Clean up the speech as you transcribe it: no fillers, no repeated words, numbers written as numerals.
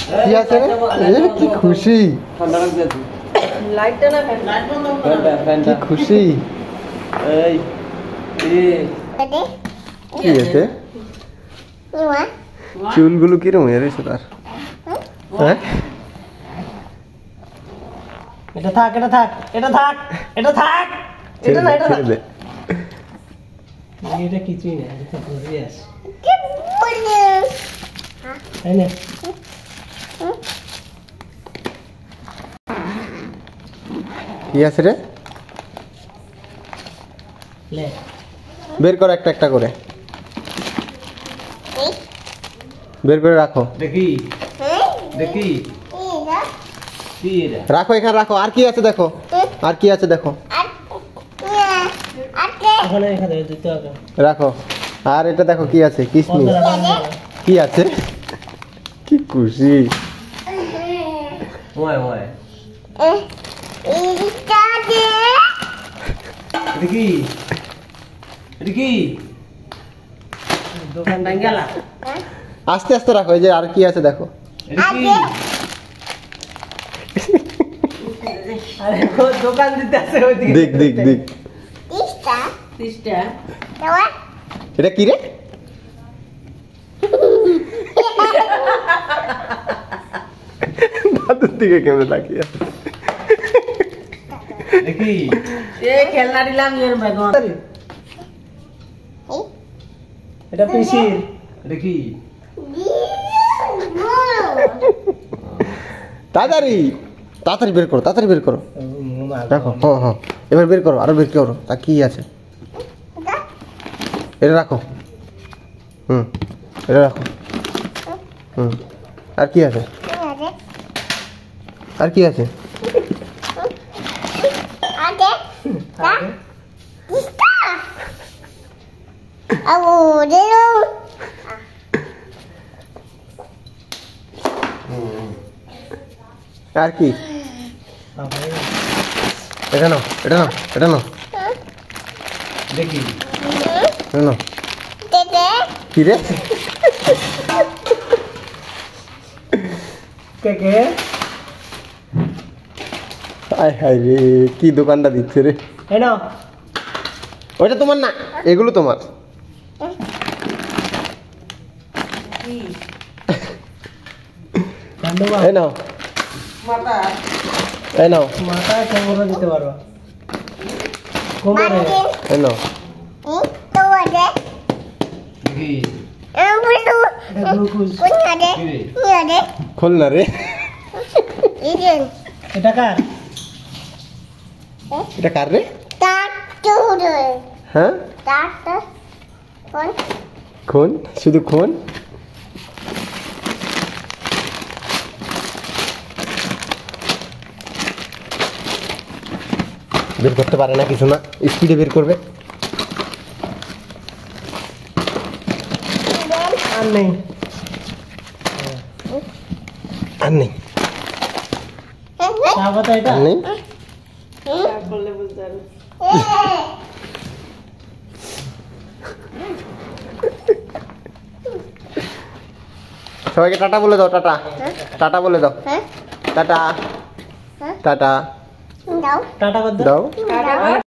কি আছে রে? কি খুশি, লাইটটা না ফ্যান কি খুশি। এই কি আছে? চুলগুলো কিরম হয়েছে তার? হ্যাঁ, এটা থাক, এটা থাক, এটা থাক, এটা থাক, এটা না, এটা না, ছেড়ে দে। এটা কিছুই না, এটা তো বুঝে আছে তাই না? কি আছে রে? লে বের কর একটা একটা করে, বের করে রাখো। দেখি দেখি কি এটা? রাখো এখানে রাখো। আর কি আছে দেখো, আর কি আছে দেখো, ওখানে এখানে দিতে হবে। রাখো। আর এটা দেখো কি আছে, কিসমিস। কি আছে? কি খুশি। ওয় ওয় দেখি দেখি দোকান ডাঙ্গালা আস্তে আস্তে রাখো। এই যে আর কি আছে দেখো। দেখি আরে ও দোকান দিতে আছে ওইদিকে। দেখ দেখ দেখ, 30টা এটা কি রে? দাদুর দিকে কেমন তাকিয়ে আছে। দেখি এ খেলনা দিলাম এর ব্যাগন এটা পিসির দেখি তাড়াতাড়ি তাড়াতাড়ি বের করো, তাড়াতাড়ি বের করো। রাখো, হ্যাঁ হ্যাঁ, এবার বের করো, আরো বের করো। তা কি আছে? এটা রাখো। হুম, এটা রাখো। হুম, আর কি আছে? আর কি আছে? আর কি? এটা নাও, এটা নাও, এটা নাও, দেখি এটা নাও। কি রে? কে কে আয় হায় রে, কি দোকানটা দিচ্ছে রে। এই নাও ওইটা তোমার না, এগুলো তোমার। এই নাও, মাথা এই নাও, মাথায় কোমরে দিতে পারবা কোমরে এই নাও। দেখি এটা গ্লুকোজ খোল না রে। এটা কার এটা কার রে? হ্যাঁ, খুন, শুধু খুন। বের করতে পারে না কিছু না, স্পিডে বের করবে। আর নেই আর নেই, চা পাতা এটা আর নেই। বললে বুঝতে পারবে সবাইকে টাটা বলে দাও, টাটা, টাটা বলে দাও, টাটা, টাটা টাটা কর দাও।